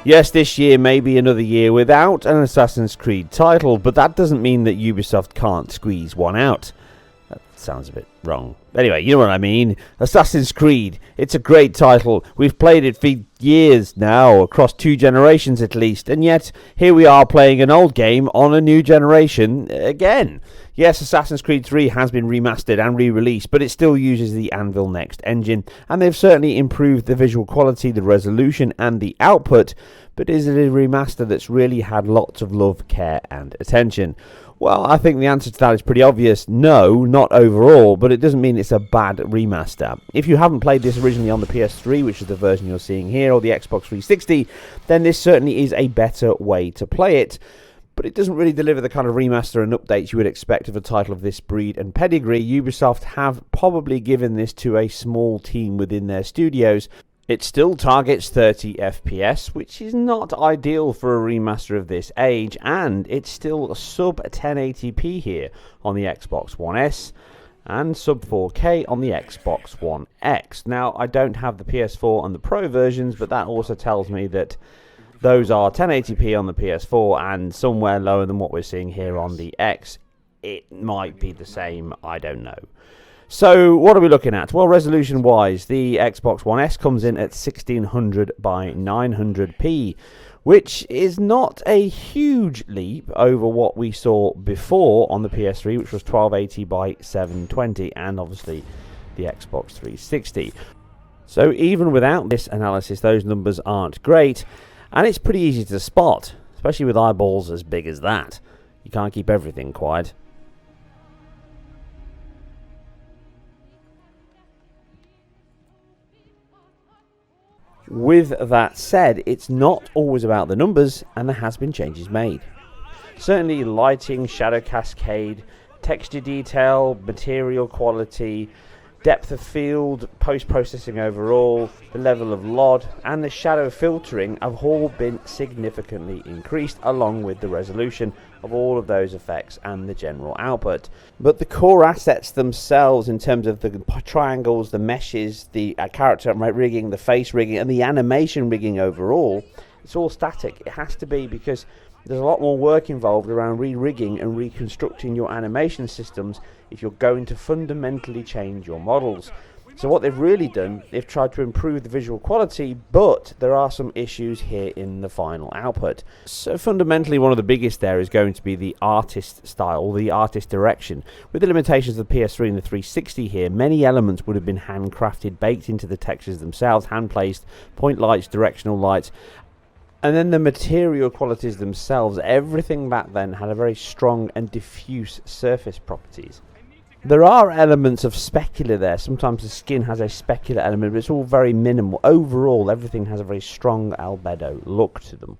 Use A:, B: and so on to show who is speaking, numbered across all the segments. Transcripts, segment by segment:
A: Yes, this year may be another year without an Assassin's Creed title, but that doesn't mean that Ubisoft can't squeeze one out. That sounds a bit wrong. Anyway, you know what I mean. Assassin's Creed, it's a great title. We've played it for years now, across 2 generations at least, and yet here we are playing an old game on a new generation again. Yes, Assassin's Creed 3 has been remastered and re-released, but it still uses the Anvil Next engine, and they've certainly improved the visual quality, the resolution, and the output, but is it a remaster that's really had lots of love, care, and attention? Well, I think the answer to that is pretty obvious. No, not overall, but it doesn't mean it's a bad remaster. If you haven't played this originally on the PS3, which is the version you're seeing here, or the Xbox 360, then this certainly is a better way to play it. But it doesn't really deliver the kind of remaster and updates you would expect of a title of this breed and pedigree. Ubisoft have probably given this to a small team within their studios. It still targets 30 FPS, which is not ideal for a remaster of this age, and it's still sub 1080p here on the Xbox One S and sub 4K on the Xbox One X. Now, I don't have the PS4 and the Pro versions, but that also tells me that those are 1080p on the PS4 and somewhere lower than what we're seeing here on the X. It might be the same, I don't know. So what are we looking at? Well, resolution wise, the Xbox One S comes in at 1600 by 900p, which is not a huge leap over what we saw before on the PS3, which was 1280 by 720, and obviously the Xbox 360. So even without this analysis, those numbers aren't great, and it's pretty easy to spot, especially with eyeballs as big as that. You can't keep everything quiet. With that said, it's not always about the numbers, and there has been changes made. Certainly lighting, shadow cascade, texture detail, material quality, depth of field, post-processing overall, the level of LOD, and the shadow filtering have all been significantly increased, along with the resolution of all of those effects and the general output. But the core assets themselves, in terms of the triangles, the meshes, the character rigging, the face rigging, and the animation rigging overall, it's all static. It has to be, because there's a lot more work involved around re-rigging and reconstructing your animation systems if you're going to fundamentally change your models. So what they've really done, they've tried to improve the visual quality, but there are some issues here in the final output. So fundamentally, one of the biggest there is going to be the artist style, the artist direction. With the limitations of the PS3 and the 360 here, many elements would have been handcrafted, baked into the textures themselves, hand-placed, point lights, directional lights. And then the material qualities themselves, everything back then had a very strong and diffuse surface properties. There are elements of specular there. Sometimes the skin has a specular element, but it's all very minimal. Overall, everything has a very strong albedo look to them.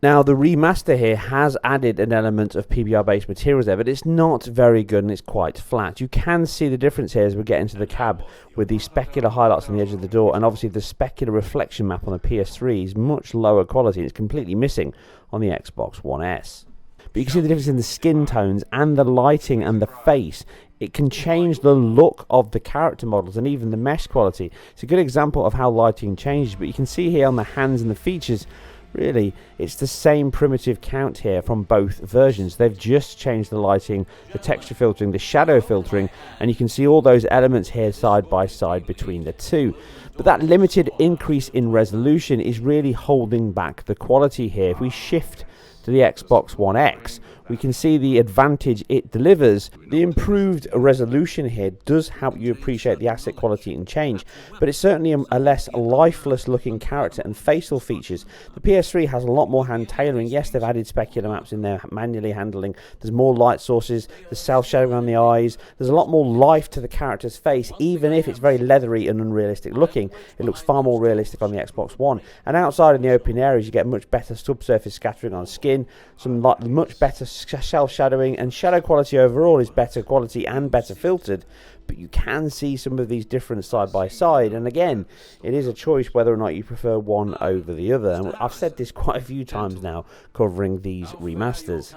A: Now, the remaster here has added an element of PBR-based materials there, but it's not very good and it's quite flat. You can see the difference here as we get into the cab with the specular highlights on the edge of the door, and obviously the specular reflection map on the PS3 is much lower quality. It's completely missing on the Xbox One S. But you can see the difference in the skin tones and the lighting and the face. It can change the look of the character models and even the mesh quality. It's a good example of how lighting changes, but you can see here on the hands and the features, really, it's the same primitive count here from both versions. They've just changed the lighting, the texture filtering, the shadow filtering, and you can see all those elements here side by side between the two. But that limited increase in resolution is really holding back the quality here. If we shift to the Xbox One X, we can see the advantage it delivers. The improved resolution here does help you appreciate the asset quality and change, but it's certainly a less lifeless looking character and facial features. The PS3 has a lot more hand tailoring. Yes, they've added specular maps in there, manually handling. There's more light sources, there's self-shadowing on the eyes. There's a lot more life to the character's face, even if it's very leathery and unrealistic looking. It looks far more realistic on the Xbox One. And outside in the open areas, you get much better subsurface scattering on skin. in. Some much better self-shadowing, and shadow quality overall is better quality and better filtered. But you can see some of these different side by side, and again, it is a choice whether or not you prefer one over the other. And I've said this quite a few times now, covering these remasters.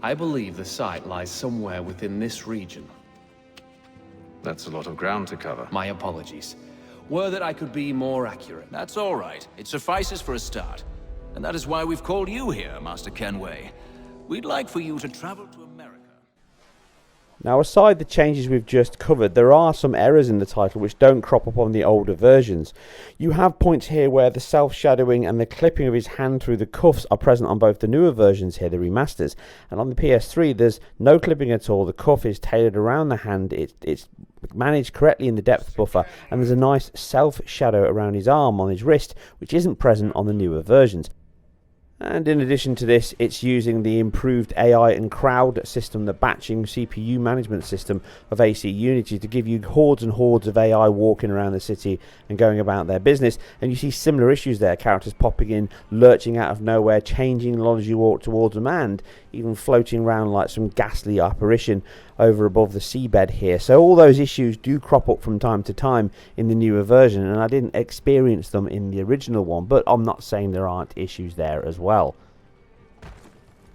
B: I believe the site lies somewhere within this region.
C: That's a lot of ground to cover.
B: My apologies. Were that I could be more accurate.
D: That's all right. It suffices for a start. And that is why we've called you here, Master Kenway. We'd like for you to travel to America.
A: Now, aside the changes we've just covered, there are some errors in the title which don't crop up on the older versions. You have points here where the self-shadowing and the clipping of his hand through the cuffs are present on both the newer versions here, the remasters. And on the PS3, there's no clipping at all. The cuff is tailored around the hand. It's managed correctly in the depth buffer, and there's a nice self-shadow around his arm on his wrist, which isn't present on the newer versions. And in addition to this, it's using the improved AI and crowd system, the batching CPU management system of AC Unity, to give you hordes and hordes of AI walking around the city and going about their business. And you see similar issues there, characters popping in, lurching out of nowhere, changing as you walk towards them, and even floating around like some ghastly apparition over above the seabed here. So all those issues do crop up from time to time in the newer version, and I didn't experience them in the original one, but I'm not saying there aren't issues there as well.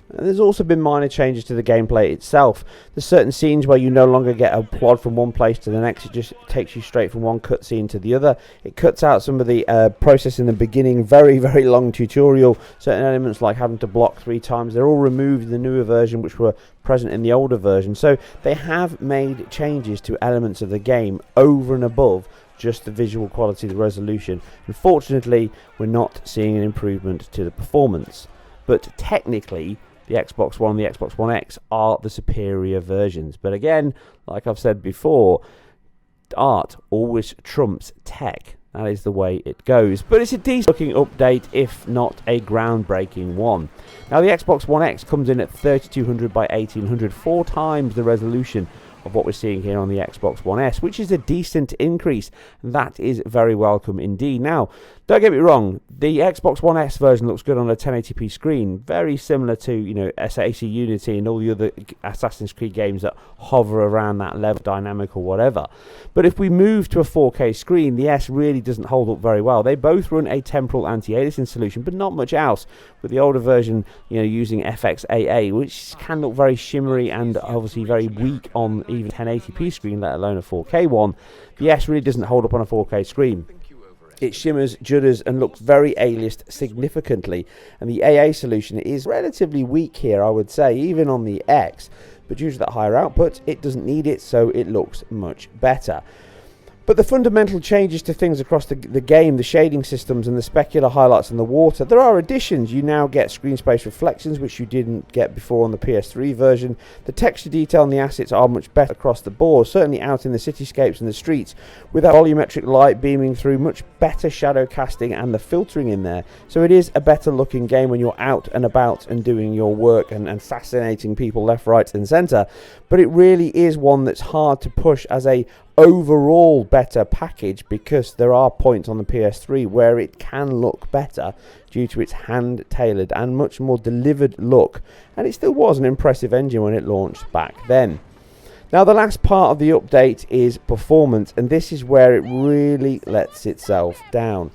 A: And there's also been minor changes to the gameplay itself. There's certain scenes where you no longer get a plod from one place to the next. It just takes you straight from one cutscene to the other. It cuts out some of the process in the beginning, very, very long tutorial. Certain elements like having to block 3 times, they're all removed in the newer version, which were present in the older version. So they have made changes to elements of the game over and above just the visual quality, the resolution. Unfortunately, we're not seeing an improvement to the performance. But technically, the Xbox One and the Xbox One X are the superior versions. But again, like I've said before, art always trumps tech. That is the way it goes. But it's a decent looking update, if not a groundbreaking one. Now, the Xbox One X comes in at 3200 by 1800, 4 times the resolution of what we're seeing here on the Xbox One S, which is a decent increase. That is very welcome indeed. Now, don't get me wrong, the Xbox One S version looks good on a 1080p screen, very similar to, you know, AC Unity and all the other Assassin's Creed games that hover around that level, dynamic or whatever. But if we move to a 4K screen, the S really doesn't hold up very well. They both run a temporal anti-aliasing solution, but not much else. With the older version, you know, using FXAA, which can look very shimmery and obviously very weak on even 1080p screen, let alone a 4K one. The S really doesn't hold up on a 4K screen. It shimmers, judders, and looks very aliased significantly. And the AA solution is relatively weak here, I would say, even on the X. But due to that higher output, it doesn't need it, so it looks much better. But the fundamental changes to things across the game, the shading systems and the specular highlights in the water, there are additions. You now get screen space reflections, which you didn't get before on the PS3 version. The texture detail and the assets are much better across the board, certainly out in the cityscapes and the streets, with that volumetric light beaming through, much better shadow casting and the filtering in there. So it is a better looking game when you're out and about and doing your work and assassinating people left, right and centre. But it really is one that's hard to push as a overall better package, because there are points on the PS3 where it can look better due to its hand tailored and much more delivered look, and it still was an impressive engine when it launched back then. Now, the last part of the update is performance, and this is where it really lets itself down.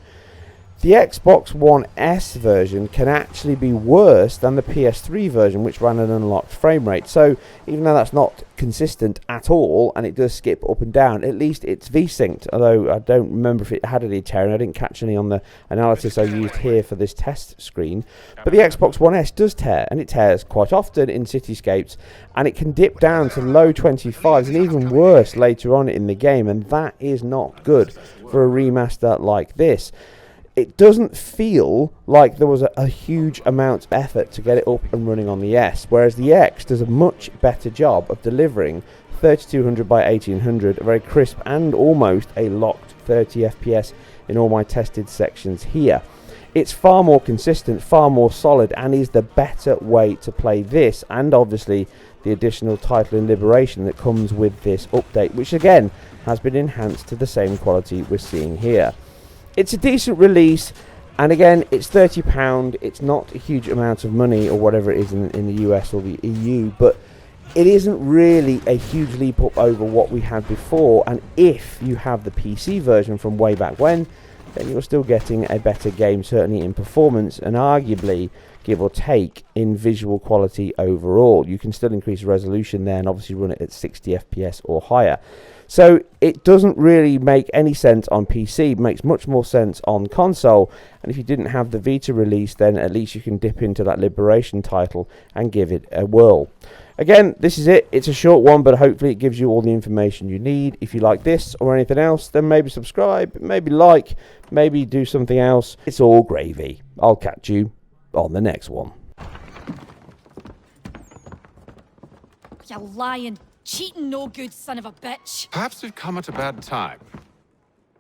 A: The Xbox One S version can actually be worse than the PS3 version, which ran an unlocked frame rate. So even though that's not consistent at all, and it does skip up and down, at least it's V-synced, although I don't remember if it had any tearing. I didn't catch any on the analysis I used here for this test screen. But the Xbox One S does tear, and it tears quite often in cityscapes, and it can dip down to low 25s and even worse later on in the game, and that is not good for a remaster like this. It doesn't feel like there was a huge amount of effort to get it up and running on the S, whereas the X does a much better job of delivering 3200 by 1800, a very crisp and almost a locked 30 FPS in all my tested sections here. It's far more consistent, far more solid, and is the better way to play this, and obviously the additional title and liberation that comes with this update, which again has been enhanced to the same quality we're seeing here. It's a decent release, And again, it's £30. It's not a huge amount of money or whatever it is in the US or the EU, but it isn't really a huge leap up over what we had before. And if you have the PC version from way back when, then you're still getting a better game, certainly in performance and arguably, give or take, in visual quality overall. You can still increase the resolution there and obviously run it at 60 FPS or higher. So it doesn't really make any sense on PC. It makes much more sense on console. And if you didn't have the Vita release, then at least you can dip into that Liberation title and give it a whirl. Again, this is it. It's a short one, but hopefully it gives you all the information you need. If you like this or anything else, then maybe subscribe, maybe like, maybe do something else. It's all gravy. I'll catch you on the next one.
E: You lying, cheating, no good son of a bitch.
C: Perhaps we've come at a bad time.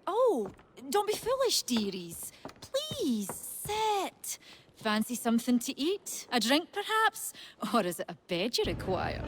E: Oh, don't be foolish, dearies. Please, sit. Fancy something to eat? A drink, perhaps? Or is it a bed you require?